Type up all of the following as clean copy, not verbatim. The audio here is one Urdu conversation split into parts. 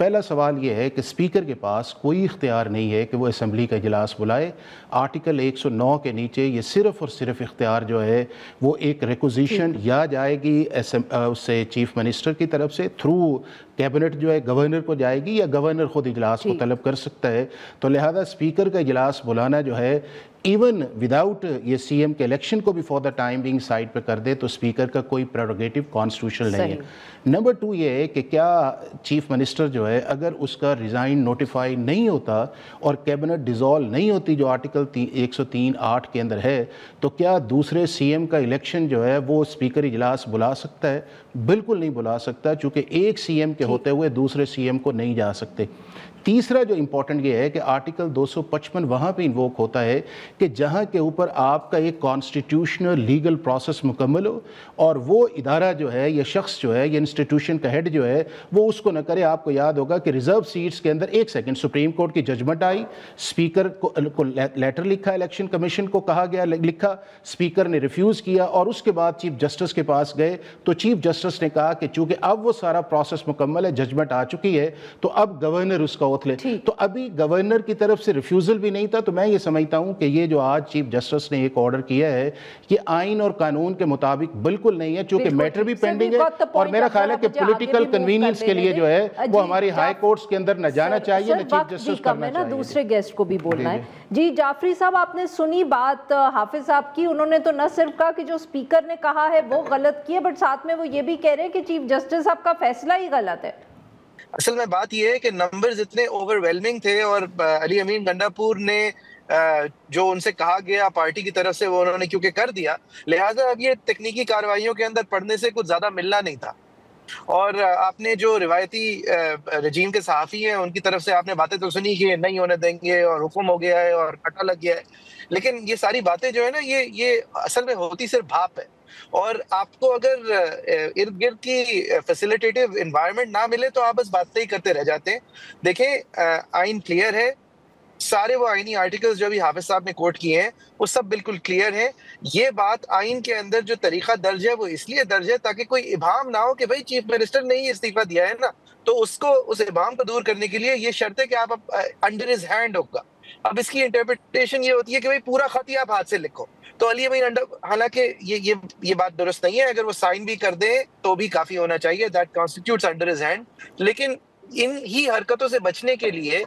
پہلا سوال یہ ہے کہ اسپیکر کے پاس کوئی اختیار نہیں ہے کہ وہ اسمبلی کا اجلاس بلائے. آرٹیکل 109 کے نیچے یہ صرف اور صرف اختیار جو ہے وہ ایک ریکوزیشن یا جائے گی اس سے چیف منسٹر کی طرف سے تھرو کیبنٹ جو ہے گورنر کو جائے گی, یا گورنر خود اجلاس کو طلب کر سکتا ہے. تو لہذا اسپیکر کا اجلاس بلانا جو ہے ایون وداؤٹ یہ سی ایم کے الیکشن کو بھی for the time being side پہ کر دے تو اسپیکر کا کوئی پریروگیٹو کانسٹیٹیوشنل نہیں ہے. نمبر 2 یہ ہے کہ کیا چیف منسٹر جو ہے اگر اس کا ریزائن نوٹیفائی نہیں ہوتا اور کیبنٹ ڈیزالو نہیں ہوتی جو آرٹیکل 103(8) کے اندر ہے, تو کیا دوسرے سی ایم کا الیکشن جو ہے وہ اسپیکر اجلاس بلا سکتا ہے؟ بالکل نہیں بلا سکتا, چونکہ ایک سی ایم کے ہوتے ہوئے دوسرے سی ایم کو نہیں جا سکتے. تیسرا جو امپورٹنٹ یہ ہے کہ آرٹیکل 255 وہاں پہ انووک ہوتا ہے کہ جہاں کے اوپر آپ کا ایک کانسٹیٹیوشنل لیگل پروسیس مکمل ہو اور وہ ادارہ جو ہے یا شخص جو ہے یا انسٹیٹیوشن کا ہیڈ جو ہے وہ اس کو نہ کرے. آپ کو یاد ہوگا کہ ریزرو سیٹس کے اندر ایک سیکنڈ سپریم کورٹ کی ججمنٹ آئی, اسپیکر کو لیٹر لکھا, الیکشن کمیشن کو کہا گیا لکھا, اسپیکر نے ریفیوز کیا اور اس کے بعد چیف جسٹس کے پاس گئے تو چیف جسٹس نے کہا کہ چونکہ اب وہ سارا پروسیس مکمل ہے, ججمنٹ آ چکی ہے, تو اب گورنر اس کا اوتھ لے. تو ابھی گورنر کی طرف سے ریفیوزل بھی نہیں تھا. تو میں یہ سمجھتا ہوں کہ یہ جو آج چیف جسٹس نے ایک آرڈر کیا ہے یہ آئین اور قانون کے مطابق بالکل نہیں ہے, چونکہ میٹر بھی پینڈنگ ہے اور میرا خیال ہے کہ پولیٹیکل کنوینئنس کے لیے جو ہے وہ ہماری ہائی کورٹس کے اندر نہ جانا چاہیے نہ چیف جسٹس کرنا چاہیے. دوسرے گیسٹ کو بھی بولنا ہے. جی جعفری صاحب, آپ نے سنی بات حافظ صاحب کی, انہوں نے تو نہ صرف کہا کہ جو اسپیکر نے کہا ہے وہ غلط کیا, بٹ ساتھ میں وہ یہ بھی کہہ رہے ہیں کہ چیف جسٹس صاحب کا فیصلہ ہی غلط ہے. اصل میں بات یہ ہے کہ نمبرز اتنے اوور ویلمنگ تھے اور علی امین گنڈاپور نے جو ان سے کہا گیا پارٹی کی طرف سے وہ انہوں نے کیونکہ کر دیا, لہٰذا اب یہ تکنیکی کارروائیوں کے اندر پڑھنے سے کچھ زیادہ ملنا نہیں تھا. اور آپ نے جو روایتی رجیم کے صحافی ہیں ان کی طرف سے آپ نے باتیں تو سنی کہ نہیں ہونے دیں گے اور حکم ہو گیا ہے اور کٹا لگ گیا ہے, لیکن یہ ساری باتیں جو ہے نا یہ اصل میں ہوتی صرف بھاپ ہے. اور آپ کو اگر ارد گرد کی فیسیلیٹیٹیو انوائرمنٹ نہ ملے تو آپ بس باتیں ہی کرتے رہ جاتے ہیں. دیکھیں آئین کلیئر ہے, سارے وہ آئینی آرٹیکلز جو بھی حافظ صاحب نے کوٹ کیے ہیں وہ سب بالکل کلیئر ہیں. یہ بات آئین کے اندر جو طریقہ درج ہے وہ اس لیے درج ہے تاکہ کوئی ابہام نہ ہو کہ بھائی چیف منسٹر نے ہی استعفیٰ دیا ہے نا, تو اس ابہام کو دور کرنے کے لیے یہ شرط ہے کہ آپ انڈر ہز ہینڈ ہوگا. اب اس کی انٹرپریٹیشن یہ ہوتی ہے کہ بھائی پورا خط ہی آپ ہاتھ سے لکھو, تو علی امین حالانکہ یہ بات درست نہیں ہے, اگر وہ سائن بھی کر دیں تو بھی کافی ہونا چاہیے, that constitutes under his hand. لیکن ان ہی حرکتوں سے بچنے کے لیے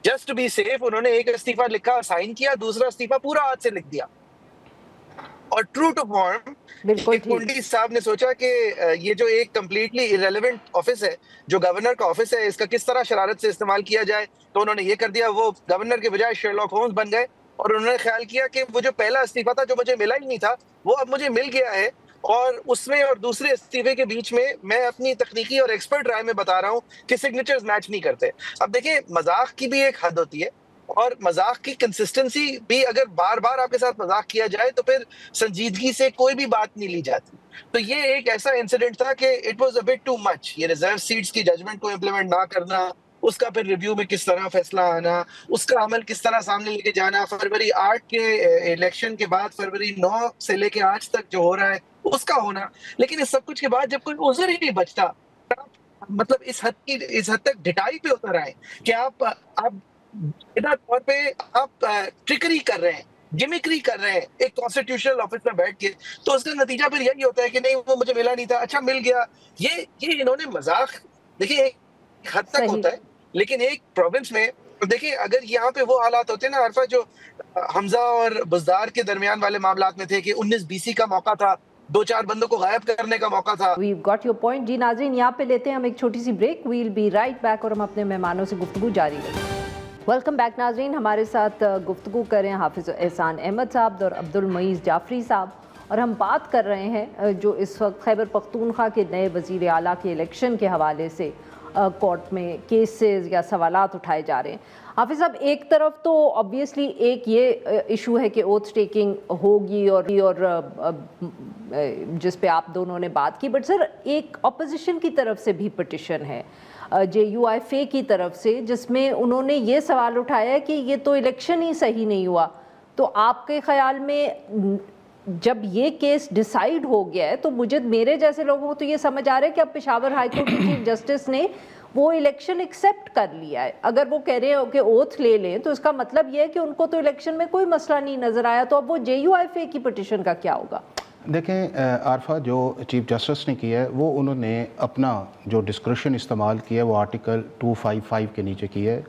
جسٹ بی سیف انہوں نے ایک استعفیٰ لکھا سائن کیا, دوسرا استعفیٰ پورا ہاتھ سے لکھ دیا. اور ٹرو ٹو فارم کنڈی صاحب نے سوچا کہ یہ جو ایک کمپلیٹلی ایرریلیونٹ آفس ہے جو گورنر کا آفس ہے اس کا کس طرح شرارت سے استعمال کیا جائے, تو انہوں نے یہ کر دیا, وہ گورنر کے بجائے شرلاک ہومز بن گئے اور انہوں نے خیال کیا کہ وہ جو پہلا استعفیٰ تھا جو مجھے ملا ہی نہیں تھا وہ اب مجھے مل گیا ہے, اور اس میں اور دوسرے استعفے کے بیچ میں اپنی تکنیکی اور ایکسپرٹ رائے میں بتا رہا ہوں کہ سگنیچرز میچ نہیں کرتے. اب دیکھیں مذاق کی بھی ایک حد ہوتی ہے اور مذاق کی کنسسٹنسی بھی, اگر بار بار آپ کے ساتھ مذاق کیا جائے تو پھر سنجیدگی سے کوئی بھی بات نہیں لی جاتی. تو یہ ایک ایسا انسیڈنٹ تھا کہ it was a but too much. یہ ریزرو سیٹس کی ججمنٹ کو امپلیمنٹ نہ کرنا, اس کا پھر ریویو میں کس طرح فیصلہ آنا, اس کا عمل کس طرح سامنے لے کے جانا, فروری 8 کے الیکشن کے بعد فروری 9 سے لے کے آج تک جو ہو رہا ہے اس کا ہونا. لیکن اس سب کچھ کے بعد جب کوئی عذر ہی نہیں بچتا, مطلب اس حد تک ڈٹائی پہ اتر آئے کہ آپ طور پہ آپ ٹرکری کر رہے ہیں, گمکری کر رہے ہیں ایک کانسٹیٹیوشنل آفس میں بیٹھ کے, تو اس کا نتیجہ پھر یہی ہوتا ہے کہ نہیں وہ مجھے ملا نہیں تھا, اچھا مل گیا. یہ انہوں نے مذاق دیکھیں ایک حد تک ہوتا ہے, لیکن ایک پروونس میں دیکھیں اگر یہاں پہ وہ حالات ہوتے ہیں نا عرفہ جو حمزہ اور بزدار کے درمیان والے معاملات میں تھے کہ 19 کا موقع تھا, 2-4 بندوں کو غائب کرنے کا موقع تھا. We've got your point. جی ناظرین یہاں پہ لیتے ہیں ہم ایک چھوٹی سی break, we'll be right back اور ہم اپنے مہمانوں سے گفتگو جاری رکھیں. ویلکم بیک ناظرین, ہمارے ساتھ گفتگو کریں حافظ احسان احمد صاحب اور عبدالمعیز جعفری صاحب, اور ہم بات کر رہے ہیں جو اس وقت خیبر پختونخوا کے نئے وزیر اعلیٰ کے الیکشن کے حوالے سے کورٹ میں کیسز یا سوالات اٹھائے جا رہے ہیں. حافظ صاحب ایک طرف تو obviously ایک یہ ایشو ہے کہ اوتھ ٹیکنگ ہوگی اور جس پہ آپ دونوں نے بات کی, بٹ سر ایک اپوزیشن کی طرف سے بھی پٹیشن ہے JUIFA کی طرف سے جس میں انہوں نے یہ سوال اٹھایا ہے کہ یہ تو الیکشن ہی صحیح نہیں ہوا. تو آپ کے خیال میں جب یہ کیس ڈیسائیڈ ہو گیا ہے تو میرے جیسے لوگوں کو تو یہ سمجھ آ رہا ہے کہ اب پشاور ہائی کورٹ کے چیف جسٹس نے وہ الیکشن ایکسیپٹ کر لیا ہے. اگر وہ کہہ رہے ہو کہ اوتھ لے لیں تو اس کا مطلب یہ ہے کہ ان کو تو الیکشن میں کوئی مسئلہ نہیں نظر آیا, تو اب وہ JUIFA کی پٹیشن کا کیا ہوگا؟ دیکھیں عارفہ, جو چیف جسٹس نے کیا ہے وہ انہوں نے اپنا جو ڈسکرشن استعمال کیا ہے وہ آرٹیکل 255 کے نیچے کیا ہے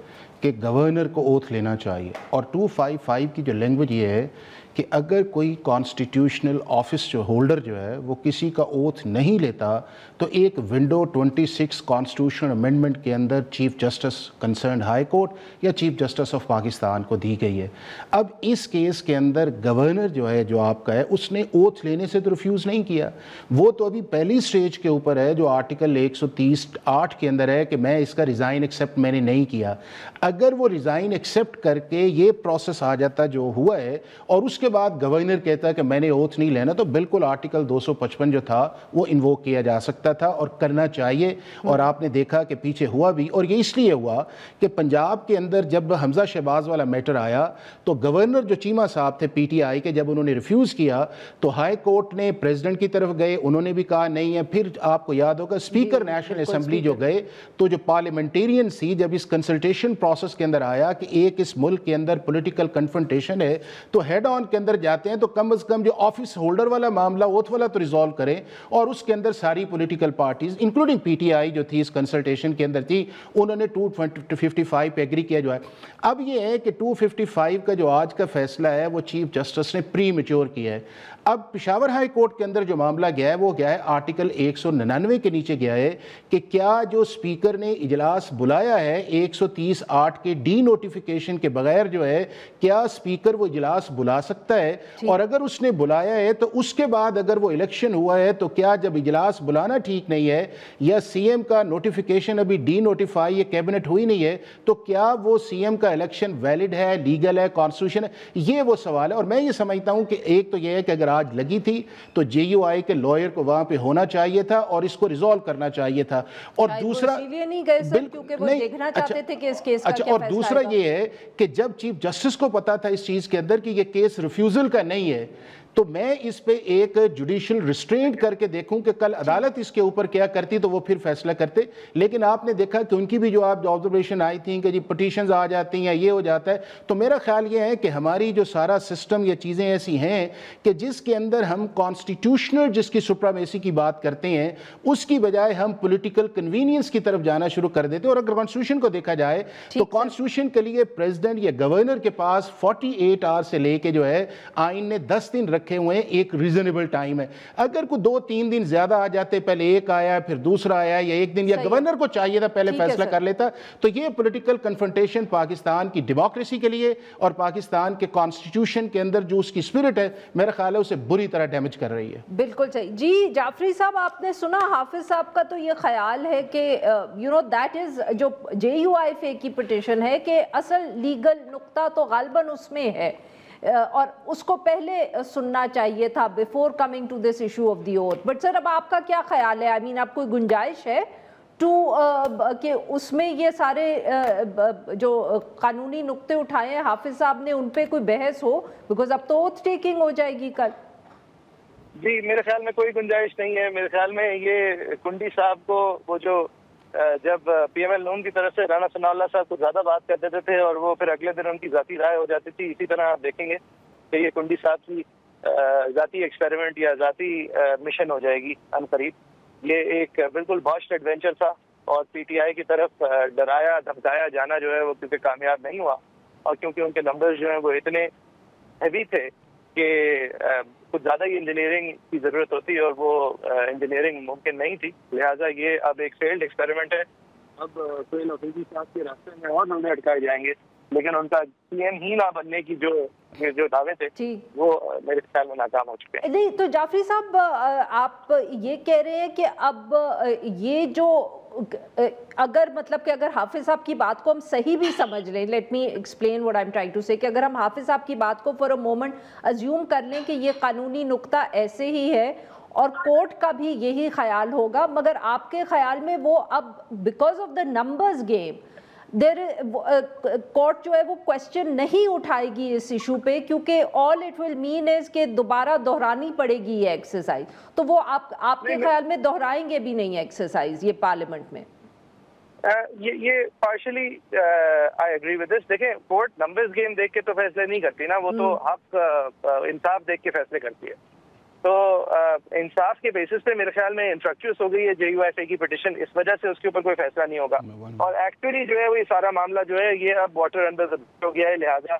کہ گورنر کو اوتھ لینا چاہیے. اور 255 کی جو لینگویج یہ ہے کہ اگر کوئی کانسٹیٹیوشنل آفس جو ہولڈر جو ہے وہ کسی کا اوتھ نہیں لیتا تو ایک ونڈو 26 کانسٹیٹیوشنل امینڈمنٹ کے اندر chief justice concerned high court یا چیف جسٹس آف پاکستان کو دی گئی ہے. اب اس کیس کے اندر گورنر جو ہے جو آپ کا ہے اس نے اوتھ لینے سے تو ریفیوز نہیں کیا, وہ تو ابھی پہلی سٹیج کے اوپر ہے جو آرٹیکل 130(8) کے اندر ہے کہ میں اس کا ریزائن ایکسیپٹ میں نے نہیں کیا. اگر وہ ریزائن ایکسیپٹ کر کے یہ پروسیس آ جاتا جو ہوا ہے اور اس کے بعد گورنر کہتا ہے کہ میں نے اوتھ نہیں لینا, تو بالکل آرٹیکل 255 جو تھا وہ انووک کیا جا سکتا تھا اور کرنا چاہیے. اور آپ نے دیکھا کہ پیچھے ہوا بھی, اور یہ اس لیے ہوا کہ پنجاب کے اندر جب حمزہ شہباز والا میٹر آیا تو گورنر جو چیمہ صاحب تھے PTI کے, جب انہوں نے ریفیوز کیا تو ہائی کورٹ نے پریزیڈنٹ کی طرف گئے, انہوں نے بھی کہا نہیں ہے. پھر آپ کو یاد ہوگا اسپیکر نیشنل اسمبلی جو گئے تو جو پارلیمنٹیرین سی جب اس کنسلٹیشن پروسیس کے اندر آیا کہ ایک اس ملک کے اندر پولیٹیکل کنفرنٹیشن ہے تو ہیڈ آن کے اندر جاتے ہیں تو کم از کم جو آفس ہولڈر والا معاملہ اوتھ والا تو ریزالو کریں, اور اس کے اندر ساری پولیٹیکل پارٹیز انکلوڈنگ PTI جو تھی اس کنسلٹیشن کے اندر تھی انہوں نے 255 پہ ایگری کیا جو ہے. اب یہ ہے کہ 255 کا جو آج کا فیصلہ ہے وہ چیف جسٹس نے پری میچور کیا ہے. اب پشاور ہائی کورٹ کے اندر جو معاملہ گیا ہے وہ گیا ہے آرٹیکل 199 کے نیچے گیا ہے کہ کیا جو اسپیکر نے اجلاس بلایا ہے 130(8) کے ڈی نوٹیفیکیشن کے بغیر جو ہے کیا اسپیکر وہ اجلاس بلا سکتا ہے, اور اگر اس نے بلایا ہے تو اس کے بعد اگر وہ الیکشن ہوا ہے تو کیا جب اجلاس بلانا ٹھیک نہیں ہے یا CM کا نوٹیفیکیشن ابھی ڈی نوٹیفائی یا کیبنٹ ہوئی نہیں ہے تو کیا وہ CM کا الیکشن ویلڈ ہے, لیگل ہے, کانسٹیٹیوشن ہے, یہ وہ سوال ہے. اور میں یہ سمجھتا ہوں کہ ایک تو یہ ہے کہ اگر آج لگی تھی تو JUI کے لائر کو وہاں پہ ہونا چاہیے تھا اور اس کو ریزالو کرنا چاہیے تھا. اور دوسرا نہیں گئے سر کیونکہ وہ دیکھنا چاہتے تھے کہ اس کیس کا کیا فیصلہ اور دوسرا یہ ہے کہ جب چیف جسٹس کو پتا تھا اس چیز کے اندر کہ یہ کیس ریفیوزل کا نہیں ہے تو میں اس پہ ایک جوڈیشل ریسٹرینٹ کر کے دیکھوں کہ کل عدالت اس کے اوپر کیا کرتی تو وہ پھر فیصلہ کرتے. لیکن آپ نے دیکھا کہ ان کی بھی جو آپ آبزرویشن آئی تھیں کہ جی پٹیشنز آ جاتی ہیں یہ ہو جاتا ہے. تو میرا خیال یہ ہے کہ ہماری جو سارا سسٹم یہ چیزیں ایسی ہیں کہ جس کے اندر ہم کانسٹیٹیوشنل جس کی سپرامیسی کی بات کرتے ہیں اس کی بجائے ہم پولیٹیکل کنوینئنس کی طرف جانا شروع کر دیتے ہیں. اور اگر کانسٹیٹیوشن کو دیکھا جائے تو کانسٹیٹیوشن کے لیے پریزیڈنٹ یا گورنر کے پاس 48 آور سے لے کے جو ہے آئین نے 10 دن رکھے ہوئے ہیں, ایک ریزنیبل ٹائم ہے. اگر کوئی 2-3 دن زیادہ آ جاتے, پہلے ایک آیا پھر دوسرا آیا یا ایک دن, یا گورنر کو چاہیے تھا پہلے فیصلہ کر لیتا, تو یہ پولیٹیکل کنفرنٹیشن پاکستان کی ڈیموکریسی کے لیے اور پاکستان کے کانسٹیٹیوشن کے اندر جو اس کی اسپرٹ ہے میرا خیال ہے اسے بری طرح ڈیمیج کر رہی ہے. بالکل صحیح. جی جعفری صاحب, آپ نے سنا حافظ صاحب کا تو یہ خیال ہے کہ دیٹ از جو JUIFA کی پٹیشن ہے کہ اصل لیگل نقطہ تو غالباً اس میں ہے اور اس کو پہلے سننا چاہیے تھا before coming to this issue of the oath. But sir اب آپ کا کیا خیال ہے؟ آپ کوئی گنجائش ہے کہ اس میں یہ سارے جو قانونی نقطے اٹھائے ہیں حافظ صاحب نے ان پہ کوئی بحث ہو, بیکاز اب تو اوتھ ٹیکنگ ہو جائے گی کل؟ جی میرے خیال میں کوئی گنجائش نہیں ہے. میرے خیال میں یہ کنڈی صاحب کو وہ جو جب PML نون کی طرف سے رانا ثناء اللہ صاحب کو زیادہ بات کر دیتے تھے اور وہ پھر اگلے دن ان کی ذاتی رائے ہو جاتی تھی, اسی طرح آپ دیکھیں گے کہ یہ کنڈی صاحب کی ذاتی ایکسپیریمنٹ یا ذاتی مشن ہو جائے گی ان قریب. یہ ایک بالکل باسٹ ایڈونچر تھا اور PTI کی طرف ڈرایا دھمکایا جانا جو ہے وہ کیونکہ کامیاب نہیں ہوا اور کیونکہ ان کے نمبرز جو ہیں وہ اتنے ہیوی تھے کہ کچھ زیادہ ہی انجینئرنگ کی ضرورت ہوتی اور وہ انجینئرنگ ممکن نہیں تھی. لہٰذا یہ اب ایک فیلڈ ایکسپیریمنٹ ہے. اب کوئی حفیظی صاحب کے راستے میں اور نمبر اٹکائے جائیں گے, لیکن ان کا PM ہی نہ بننے کی جو دعوے تھے وہ میرے خیال میں ناکام ہو چکے ہیں. نہیں تو جعفری صاحب آپ یہ کہہ رہے ہیں کہ اب یہ جو اگر کہ اگر حافظ صاحب کی بات کو ہم صحیح بھی سمجھ لیں, let me explain what I'm trying to say, کہ اگر ہم حافظ صاحب کی بات کو فور اے مومنٹ ازیوم کر لیں کہ یہ قانونی نقطہ ایسے ہی ہے اور کورٹ کا بھی یہی خیال ہوگا, مگر آپ کے خیال میں وہ اب because of the numbers game court جو ہے وہ کوشچن نہیں اٹھائے گی اس ایشو پہ, کیونکہ all it will mean is کہ دوبارہ دہرانی پڑے گی یہ ایکسرسائز, تو وہ آپ کے خیال میں دہرائیں گے بھی نہیں ایکسرسائز یہ پارلیمنٹ میں؟ یہ partially I agree with this. دیکھیں کورٹ نمبرز گیم دیکھ کے تو فیصلے نہیں کرتی نا, وہ تو حق انصاف دیکھ کے فیصلے کرتی ہے. تو انصاف کے بیسس پہ میرے خیال میں انفرکچوس ہو گئی ہے JUIFA کی پٹیشن, اس وجہ سے اس کے اوپر کوئی فیصلہ نہیں ہوگا. اور ایکچولی جو ہے وہ یہ سارا معاملہ جو ہے یہ اب واٹر انڈر ہو گیا ہے. لہٰذا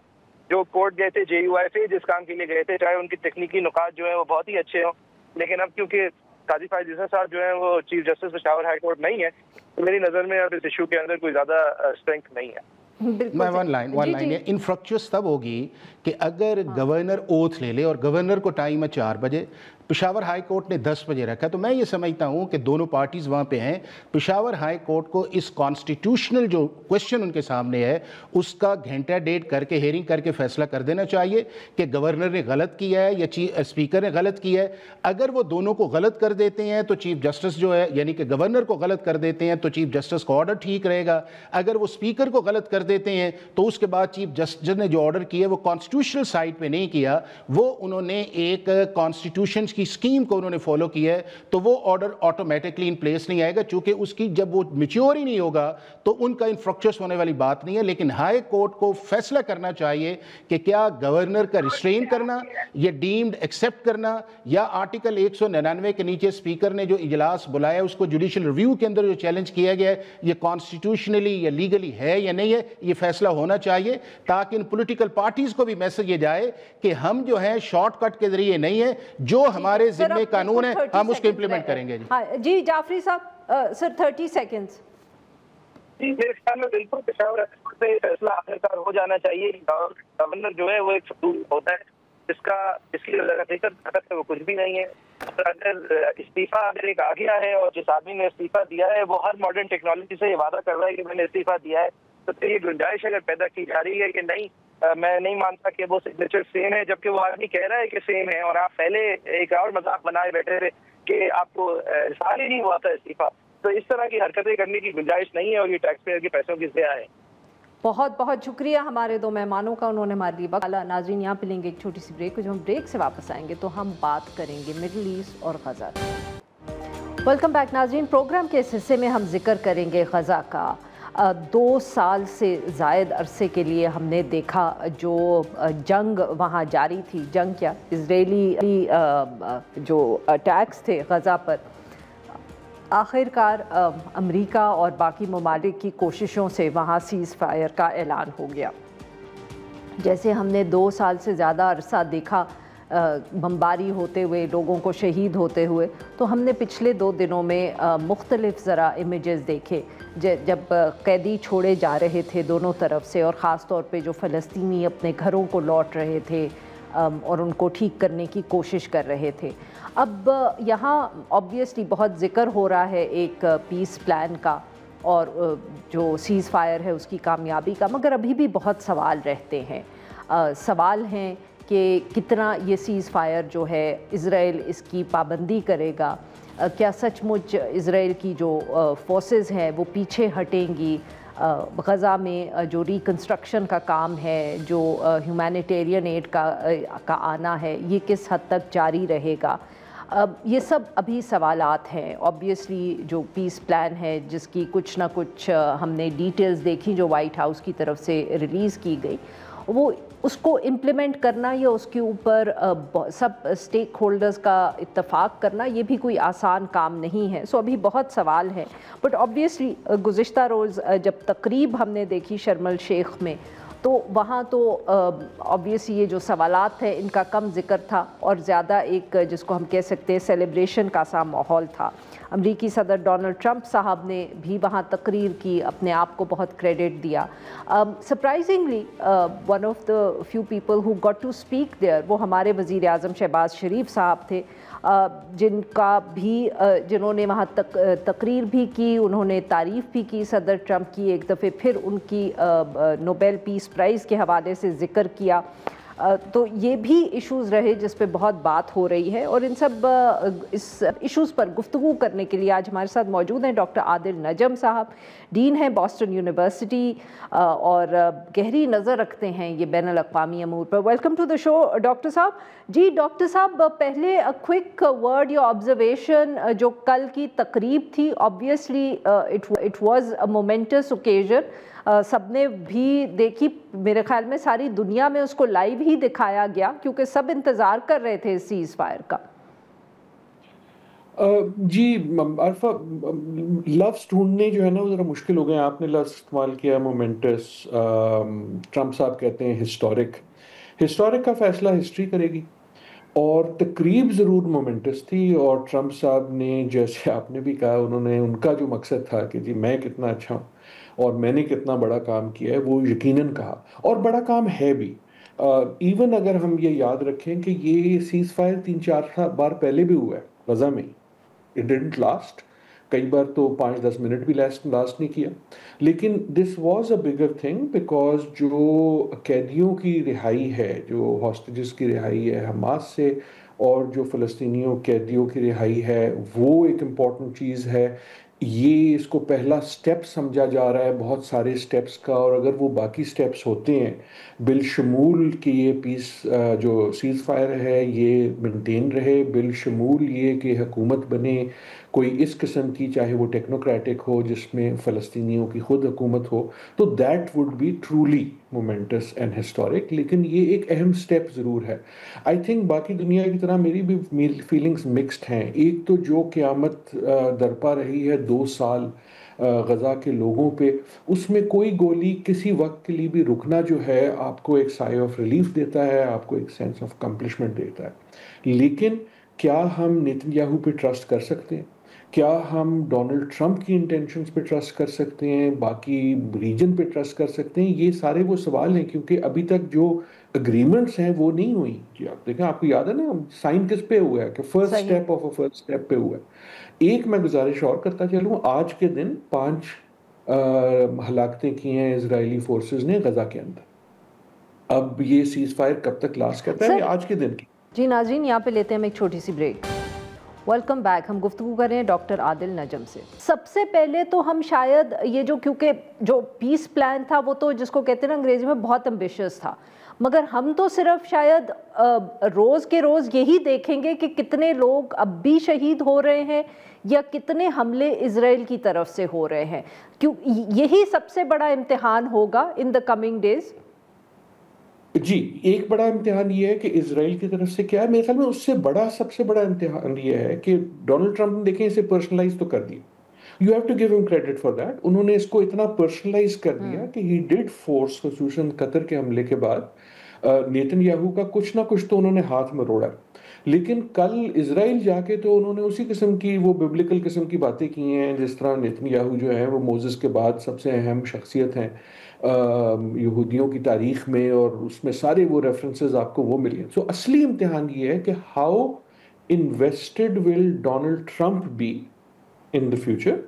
جو کورٹ گئے تھے JUIFA جس کام کے لیے گئے تھے, چاہے ان کی تکنیکی نکات جو ہے وہ بہت ہی اچھے ہوں, لیکن اب کیونکہ قاضی فائز عیسیٰ صاحب جو ہیں وہ chief justice Peshawar high court نہیں ہے, تو میری نظر میں اب اس ایشو کے اندر کوئی زیادہ اسٹرینتھ نہیں ہے. میں ون لائن انفرکچوس تب ہوگی کہ اگر گورنر اوتھ لے لے, اور گورنر کو ٹائم ہے 4 بجے, پشاور ہائی کورٹ نے 10 بجے رکھا, تو میں یہ سمجھتا ہوں کہ دونوں پارٹیز وہاں پہ ہیں. پشاور ہائی کورٹ کو اس کانسٹیٹیوشنل جو کویشچن ان کے سامنے ہے اس کا گھنٹہ ڈیٹ کر کے ہیئرنگ کر کے فیصلہ کر دینا چاہیے کہ گورنر نے غلط کیا ہے یا اسپیکر نے غلط کیا ہے. اگر وہ دونوں کو غلط کر دیتے ہیں تو چیف جسٹس جو ہے, یعنی کہ گورنر کو غلط کر دیتے ہیں تو چیف جسٹس کا آرڈر ٹھیک رہے گا. اگر وہ اسپیکر کو غلط کر دیتے ہیں تو اس کے بعد چیف جسٹس نے جو آرڈر کیا وہ کانسٹیٹیوشنل سائٹ پہ نہیں کیا, وہ انہوں نے ایک کانسٹیٹیوشن کی اسکیم کو انہوں نے فالو کیا ہے, تو وہ آرڈر آٹومیٹکلی ان پلیس نہیں آئے گا, چونکہ اس کی جب وہ میچور ہی نہیں ہوگا تو ان کا انفرکچوس ہونے والی بات نہیں ہے. لیکن ہائی کورٹ کو فیصلہ کرنا چاہیے کہ کیا گورنر کا ریسٹرین کرنا, یہ ڈیمڈ ایکسیپٹ کرنا, یا آرٹیکل 199 کے نیچے اسپیکر نے جو اجلاس بلایا اس کو جوڈیشل ریویو کے اندر جو چیلنج کیا گیا ہے یہ کانسٹیٹیوشنلی یا لیگلی ہے یا نہیں ہے, یہ فیصلہ ہونا چاہیے, تاکہ ان پولیٹیکل پارٹیز کو بھی میسج یہ جائے کہ ہم جو ہیں شارٹ کٹ کے ذریعے نہیں ہیں, جو ہمارے ذمے قانون ہے ہم اس کو امپلیمنٹ کریں گے. جی جعفری صاحب سر 30 سیکنڈز. جی میرے خیال میں بالکل پشاور سے فیصلہ آخرکار ہو جانا چاہیے. گورنر جو ہے وہ ایک فتول ہوتا ہے اس کی حقیقت وہ کچھ بھی نہیں ہے. اگر استعفیٰ اگر ایک آ گیا ہے اور جس آدمی نے استعفیٰ دیا ہے وہ ہر ماڈرن ٹیکنالوجی سے یہ وعدہ کر رہا ہے کہ میں نے استعفیٰ دیا ہے, تو پھر یہ گنجائش اگر پیدا کی جا رہی ہے کہ نہیں میں نہیں مانتا کہ وہ سگنیچر سیم ہے, جبکہ وہ آدمی کہہ رہا ہے کہ سیم ہے, اور آپ پہلے ایک اور مذاق بنائے بیٹھے تھے کہ آپ کو احساس ہی نہیں ہوا تھا استعفیٰ. تو اس طرح کی حرکتیں کرنے کی گنجائش نہیں ہے, اور یہ ٹیکس پیئر کے پیسوں کی ضیاع ہے. بہت بہت شکریہ ہمارے 2 مہمانوں کا, انہوں نے ہمارے لیے وقت. ناظرین یہاں پہ لیں گے ایک چھوٹی سی بریک, جب ہم بریک سے واپس آئیں گے تو ہم بات کریں گے مڈل ایسٹ اور غزہ. ویلکم بیک ناظرین. پروگرام کے اس حصے میں ہم ذکر کریں گے غزہ کا. 2 سال سے زائد عرصے کے لیے ہم نے دیکھا جو جنگ وہاں جاری تھی, جنگ کیا اسرائیلی جو اٹیکس تھے غزہ پر, آخر کار امریکہ اور باقی ممالک کی کوششوں سے وہاں سیز فائر کا اعلان ہو گیا. جیسے ہم نے 2 سال سے زیادہ عرصہ دیکھا بمباری ہوتے ہوئے, لوگوں کو شہید ہوتے ہوئے, تو ہم نے پچھلے 2 دنوں میں مختلف ذرا امیجز دیکھے جب قیدی چھوڑے جا رہے تھے دونوں طرف سے, اور خاص طور پہ جو فلسطینی اپنے گھروں کو لوٹ رہے تھے اور ان کو ٹھیک کرنے کی کوشش کر رہے تھے. اب یہاں آبویسلی بہت ذکر ہو رہا ہے ایک پیس پلان کا اور جو سیز فائر ہے اس کی کامیابی کا, مگر ابھی بھی بہت سوال رہتے ہیں. سوال ہیں کہ کتنا یہ سیز فائر جو ہے اسرائیل اس کی پابندی کرے گا, کیا سچ مچ اسرائیل کی جو فورسز ہیں وہ پیچھے ہٹیں گی, غزہ میں جو ریکنسٹرکشن کا کام ہے, جو ہیومینیٹیرین ایڈ کا آنا ہے, یہ کس حد تک جاری رہے گا. یہ سب ابھی سوالات ہیں. آبویسلی جو پیس پلان ہے جس کی کچھ نہ کچھ ہم نے ڈیٹیلز دیکھی جو وائٹ ہاؤس کی طرف سے ریلیز کی گئی, وہ اس کو امپلیمنٹ کرنا یا اس کے اوپر سب اسٹیک ہولڈرز کا اتفاق کرنا یہ بھی کوئی آسان کام نہیں ہے. سو ابھی بہت سوال ہیں. بٹ آبویسلی گزشتہ روز جب تقریب ہم نے دیکھی شرم الشیخ میں, تو وہاں تو آبویسلی یہ جو سوالات ہیں ان کا کم ذکر تھا, اور زیادہ ایک جس کو ہم کہہ سکتے ہیں سیلیبریشن کا سا ماحول تھا. امریکی صدر ڈونلڈ ٹرمپ صاحب نے بھی وہاں تقریر کی, اپنے آپ کو بہت کریڈٹ دیا. Surprisingly one of the few people who got to speak there وہ ہمارے وزیر اعظم شہباز شریف صاحب تھے, جنہوں نے وہاں تقریر بھی کی, انہوں نے تعریف بھی کی صدر ٹرمپ کی, ایک دفعہ پھر ان کی نوبیل پیس پرائز کے حوالے سے ذکر کیا. تو یہ بھی ایشوز رہے جس پہ بہت بات ہو رہی ہے، اور ان سب اس ایشوز پر گفتگو کرنے کے لیے آج ہمارے ساتھ موجود ہیں ڈاکٹر عادل نجم صاحب، ڈین ہیں بوسٹن یونیورسٹی اور گہری نظر رکھتے ہیں یہ بین الاقوامی امور پر۔ Welcome to the show doctor صاحب۔ جی ڈاکٹر صاحب، پہلے کوئک ورڈ یا آبزرویشن جو کل کی تقریب تھی، obviously it was a momentous occasion، سب نے بھی دیکھی، میرے خیال میں ساری دنیا میں اس کو لائیو ہی دکھایا گیا کیونکہ سب انتظار کر رہے تھے سیز فائر کا۔ جی عرفہ، لفظ ڈھونڈنے جو ہے نا وہ ذرا مشکل ہو گئے۔ آپ نے لفظ استعمال کیا مومنٹس، ٹرمپ صاحب کہتے ہیں ہسٹورک کا فیصلہ ہسٹری کرے گی، اور تقریب ضرور مومنٹس تھی، اور ٹرمپ صاحب نے جیسے آپ نے بھی کہا، ان کا جو مقصد تھا کہ جی میں کتنا اچھا ہوں اور میں نے کتنا بڑا کام کیا ہے، وہ یقیناً کہا، اور بڑا کام ہے بھی۔ ایون اگر ہم یہ یاد رکھیں کہ یہ سیز فائر 3-4 بار پہلے بھی ہوا ہے غزہ میں، اٹ ڈڈنٹ لاسٹ، کئی بار تو 5-10 منٹ بھی لاسٹ نہیں کیا، لیکن this was a bigger thing because جو قیدیوں کی رہائی ہے، جو ہاسٹیجز کی رہائی ہے حماس سے، اور جو فلسطینیوں قیدیوں کی رہائی ہے، وہ ایک امپورٹنٹ چیز ہے۔ یہ اس کو پہلا سٹیپ سمجھا جا رہا ہے بہت سارے سٹیپس کا، اور اگر وہ باقی سٹیپس ہوتے ہیں بالشمول کہ یہ پیس جو سیز فائر ہے یہ مینٹین رہے، بالشمول یہ کہ حکومت بنے کوئی اس قسم کی، چاہے وہ ٹیکنوکریٹک ہو جس میں فلسطینیوں کی خود حکومت ہو، تو that would be truly moments and historic. لیکن یہ ایک اہم سٹیپ ضرور ہے۔ آئی تھنک باقی دنیا کی طرح میری بھی فیلنگز مکسڈ ہیں۔ ایک تو جو قیامت درپا رہی ہے 2 سال غزہ کے لوگوں پہ، اس میں کوئی گولی کسی وقت کے لیے بھی رکنا جو ہے آپ کو ایک سائے آف ریلیف دیتا ہے، آپ کو ایک سینس آف کمپلشمنٹ دیتا ہے۔ لیکن کیا ہم نیتن یاہو پہ ٹرسٹ کر سکتے ہیں؟ کیا ہم ڈونلڈ ٹرمپ کی انٹینشنز پہ ٹرسٹ کر سکتے ہیں؟ باقی ریجن پہ ٹرسٹ کر سکتے ہیں؟ یہ سارے وہ سوال ہیں، کیونکہ ابھی تک جو اگریمنٹس ہیں وہ نہیں ہوئی۔ جی آپ دیکھیں، آپ کو یاد ہے نا سائن کس پہ ہوا ہے کہ first step of a first step پہ ہوا ہے۔ ایک میں گزارش اور کرتا چلوں، آج کے دن 5 ہلاکتیں کی ہیں اسرائیلی فورسز نے غزہ کے اندر۔ اب یہ سیز فائر کب تک لاسٹ کرتا ہے؟ آج کے دن کی۔ جی ناظرین، یہاں پہ لیتے ہیں ہم ایک چھوٹی سی بریک۔ Welcome back. ہم گفتگو کر رہے ہیں ڈاکٹر عادل نجم سے۔ سب سے پہلے تو ہم شاید یہ کیونکہ جو پیس پلان تھا وہ تو جس کو کہتے ہیں نا انگریزی میں بہت امبیشس تھا، مگر ہم تو صرف شاید روز کے روز یہی دیکھیں گے کہ کتنے لوگ اب بھی شہید ہو رہے ہیں یا کتنے حملے اسرائیل کی طرف سے ہو رہے ہیں، کیوں یہی سب سے بڑا امتحان ہوگا ان دا کمنگ ڈیز۔ جی، ایک بڑا امتحان یہ ہے کہ اسرائیل کی طرف سے کیا ہے، میرے خیال میں اس سے سب سے بڑا امتحان یہ ہے کہ ڈونلڈ ٹرمپ نے دیکھیں اسے پرسنلائز تو کر دیا، یو ہیو ٹو گیو ہم کریڈٹ فار دیٹ۔ انہوں نے اس کو اتنا پرسنلائز کر دیا کہ ہی ڈڈ فورس، خصوصاً قطر کے حملے کے بعد نیتن یاہو کا کچھ نہ کچھ تو انہوں نے ہاتھ میں روڑا۔ لیکن کل اسرائیل جا کے تو انہوں نے اسی قسم کی وہ ببلکل قسم کی باتیں کی ہیں، جس طرح نیتن یاہو جو ہے وہ موزس کے بعد سب سے اہم شخصیت ہیں یہودیوں کی تاریخ میں، اور اس میں سارے وہ ریفرنسز آپ کو وہ ملے ہیں۔ سو اصلی امتحان یہ ہے کہ how invested will Donald Trump be in the future,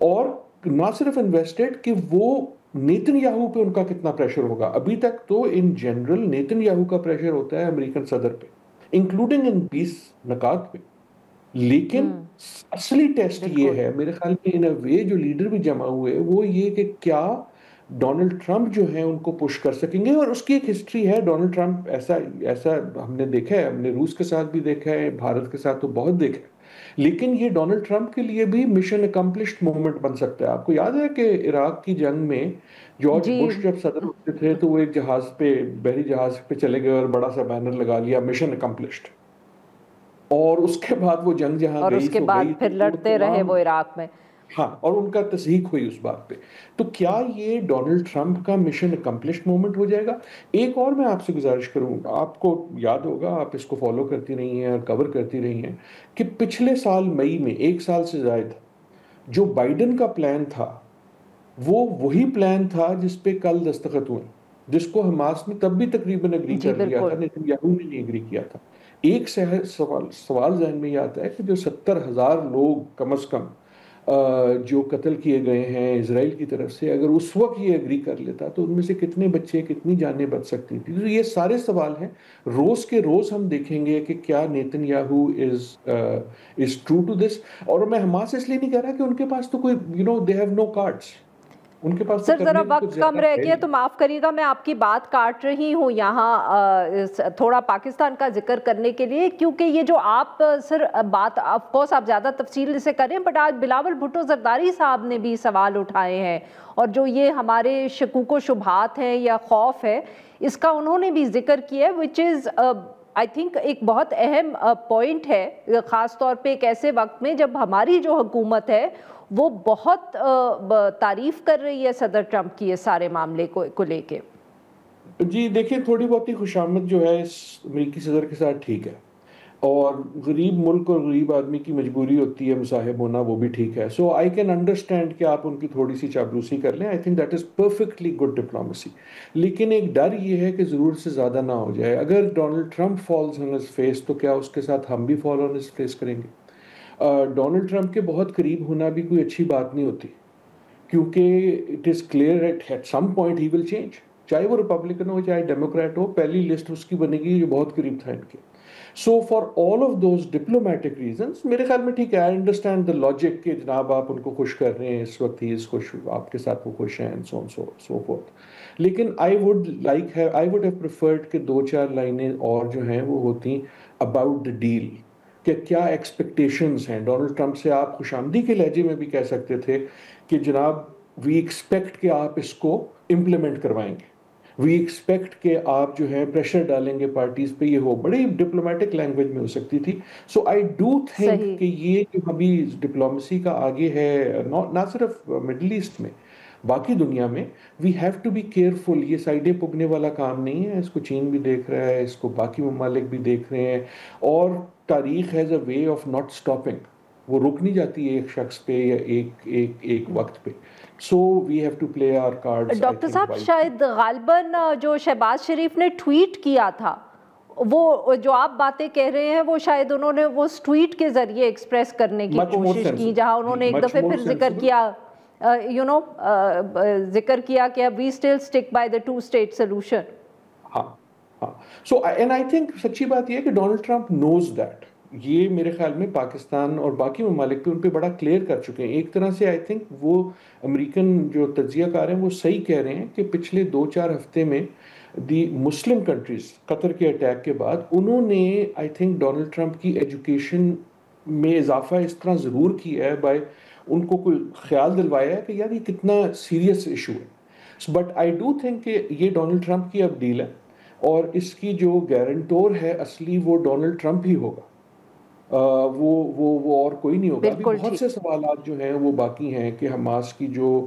اور نہ صرف انویسٹڈ کہ وہ نیتن یاہو پہ ان کا کتنا پریشر ہوگا۔ ابھی تک تو ان جنرل نیتن یاہو کا پریشر ہوتا ہے امریکن صدر پہ، انکلوڈنگ ان 20 نکات پہ، لیکن اصلی ٹیسٹ یہ ہے میرے خیال میں ان وے جو لیڈر بھی جمع ہوئے وہ یہ کہ کیا ڈونلڈ ٹرمپ جو ہیں ان کو پش کر سکیں گے۔ اور اس کی ایک ہسٹری ہے، ڈونلڈ ٹرمپ ایسا ہم نے دیکھا ہے، ہم نے روس کے ساتھ بھی دیکھا ہے، بھارت کے ساتھ تو بہت دیکھا ہے، لیکن یہ ڈونلڈ ٹرمپ کے لیے بھی مشن اکمپلشڈ موومنٹ بن سکتا ہے۔ آپ کو یاد ہے کہ عراق کی جنگ میں جارج بش جب صدر ہوتے تھے تو وہ ایک جہاز پہ، بحری جہاز پہ چلے گئے اور بڑا سا بینر لگا لیا مشن اکمپلشڈ، اور اس کے بعد وہ جنگ جہاں اور گئی اس کے بعد پھر لڑتے رہے وہ عراق میں، ہاں، اور ان کا تصدیق ہوئی اس بات پہ۔ تو کیا یہ ڈونلڈ ٹرمپ کا مشن اکمپلشڈ موومنٹ ہو جائے گا؟ ایک اور میں آپ سے گزارش کروں، آپ کو یاد ہوگا، آپ اس کو فالو کرتی رہی ہیں اور کور کرتی رہی ہیں، کہ پچھلے سال مئی میں 1 سال سے زائد جو بائیڈن کا پلان تھا وہ وہی پلان تھا جس پہ کل دستخط ہوئے، جس کو حماس نے تب بھی تقریباً اگری کر لیا تھا، لیکن یاہو نے نہیں اگری کیا تھا۔ ایک سوال ذہن میں یہ آتا ہے کہ جو 70,000 لوگ کم از کم جو قتل کیے گئے ہیں اسرائیل کی طرف سے، اگر اس وقت یہ ایگری کر لیتا تو ان میں سے کتنے بچے، کتنی جانیں بچ سکتی تھی. تو یہ سارے سوال ہیں، روز کے روز ہم دیکھیں گے کہ کیا Netanyahu is true to this. اور میں حماس اس لیے نہیں کہہ رہا کہ ان کے پاس تو کوئی دے ہیو نو کارڈس. ان کے پاس سر ذرا وقت کم رہ گیا تو معاف کریے گا، میں آپ کی بات کاٹ رہی ہوں یہاں تھوڑا پاکستان کا ذکر کرنے کے لیے، کیونکہ یہ جو آپ سر بات آف کورس آپ زیادہ تفصیل سے کریں، بٹ آج بلاول بھٹو زرداری صاحب نے بھی سوال اٹھائے ہیں، اور جو یہ ہمارے شکوک و شبہات ہیں یا خوف ہے، اس کا انہوں نے بھی ذکر کیا ہے، وچ از آئی تھنک ایک بہت اہم پوائنٹ ہے، خاص طور پہ ایک ایسے وقت میں جب ہماری جو حکومت ہے وہ بہت تعریف کر رہی ہے صدر ٹرمپ کی اس سارے معاملے کو لے کے. جی دیکھیں، تھوڑی بہت ہی خوشامد جو ہے اس امریکی صدر کے ساتھ ٹھیک ہے، اور غریب ملک اور غریب آدمی کی مجبوری ہوتی ہے مصاحب ہونا، وہ بھی ٹھیک ہے. سو آئی کین انڈرسٹینڈ کہ آپ ان کی تھوڑی سی چاپلوسی کر لیں. I think that is perfectly good diplomacy. لیکن ایک ڈر یہ ہے کہ ضرورت سے زیادہ نہ ہو جائے. اگر Donald Trump falls on his face تو کیا اس کے ساتھ ہم بھی فال آن ہز فیس کریں گے؟ ڈونلڈ ٹرمپ کے بہت قریب ہونا بھی کوئی اچھی بات نہیں ہوتی، کیونکہ it is clear at some point he will change. چاہے وہ ریپبلکن ہو چاہے ڈیموکریٹ ہو، پہلی لسٹ اس کی بنے گی جو بہت قریب تھا ان کے. So for all of those diplomatic reasons میرے خیال میں ٹھیک ہے. آئی انڈرسٹینڈ دا لاجک کہ جناب آپ ان کو خوش کر رہے ہیں، اس وقت ہی اس خوش، آپ کے ساتھ وہ خوش ہیں سو فورتھ. لیکن آئی ووڈ ہیو پریفرڈ کہ 2-4 لائنیں اور جو ہیں وہ ہوتی اباؤٹ دا ڈیل، کہ کیا ایکسپیکٹیشنز ہیں. ڈونلڈ ٹرمپ سے آپ خوش آمدی کے لہجے میں بھی کہہ سکتے تھے کہ جناب وی ایکسپیکٹ کہ آپ اس کو امپلیمنٹ کروائیں گے، وی ایکسپیکٹ کہ آپ جو ہے پریشر ڈالیں گے پارٹیز پہ. یہ ہو بڑی ڈپلومیٹک لینگویج میں ہو سکتی تھی. سو آئی ڈو تھنک کہ یہ جو ابھی ڈپلومیسی کا آگے ہے، نہ صرف مڈل ایسٹ میں، باقی دنیا میں، we have to be careful. یہ سائڈیں پگنے والا کام نہیں ہے. اس کو چین بھی دیکھ رہا ہے، اس کو باقی ممالک بھی دیکھ رہے ہیں، اور تاریخ has a way of not stopping. وہ رک نہیں جاتی ایک شخص پہ یا ایک وقت پہ. So we have to play our cards. Doctor صاحب شاید غالباً جو شہباز شریف نے ٹویٹ کیا تھا، وہ جو آپ باتیں کہہ رہے ہیں وہ شاید انہوں نے وہ اس ٹویٹ کے ذریعے ایکسپریس کرنے کی کوشش کی، جہاں انہوں نے ایک دفعہ پھر ذکر کیا ذکر کیا کہ we still stick by the 2 state solution. ہاں. سو اینڈ آئی تھنک سچی بات یہ ہے کہ ڈونلڈ ٹرمپ نوز دیٹ. یہ میرے خیال میں پاکستان اور باقی ممالک پہ ان پہ بڑا کلیئر کر چکے ہیں. ایک طرح سے آئی تھنک وہ امریکن جو تجزیہ کار ہیں وہ صحیح کہہ رہے ہیں کہ پچھلے 2-4 ہفتے میں دی مسلم کنٹریز، قطر کے اٹیک کے بعد، انہوں نے آئی تھنک ڈونلڈ ٹرمپ کی ایجوکیشن میں اضافہ اس طرح ضرور کیا ہے، بائی ان کو کوئی خیال دلوایا ہے کہ یار یہ کتنا سیریس ایشو ہے. بٹ آئی ڈو تھنک کہ یہ ڈونلڈ ٹرمپ کی اب ڈیل ہے، اور اس کی جو گارنٹور ہے اصلی وہ ڈونلڈ ٹرمپ ہی ہوگا. وہ اور کوئی نہیں ہوگا. ابھی بہت سے سوالات جو ہیں وہ باقی ہیں کہ حماس کی جو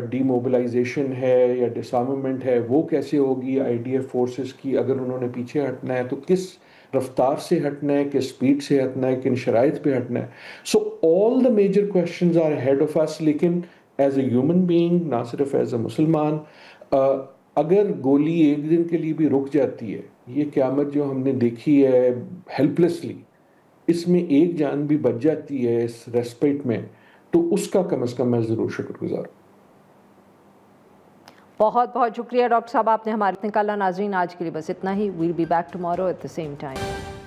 ڈی موبلائزیشن ہے یا ڈسارممنٹ ہے وہ کیسے ہوگی. IDF فورسز کی اگر انہوں نے پیچھے ہٹنا ہے تو کس رفتار سے ہٹنا ہے، کس سپیڈ سے ہٹنا ہے، کن شرائط پہ ہٹنا ہے. So all the major questions are ahead of us. لیکن ایز اے ہیومن بینگ، نہ صرف ایز اے مسلمان، اگر گولی ایک دن کے لیے بھی رک جاتی ہے، یہ قیامت جو ہم نے دیکھی ہے ہیلپلیسلی، اس میں ایک جان بھی بچ جاتی ہے اس ریسپیٹ میں، تو اس کا کم از کم میں ضرور شکر گزار ہوں. بہت بہت شکریہ ڈاکٹر صاحب، آپ نے ہمارے نکالا. ناظرین آج کے لیے بس اتنا ہی. We'll be back tomorrow at the same time.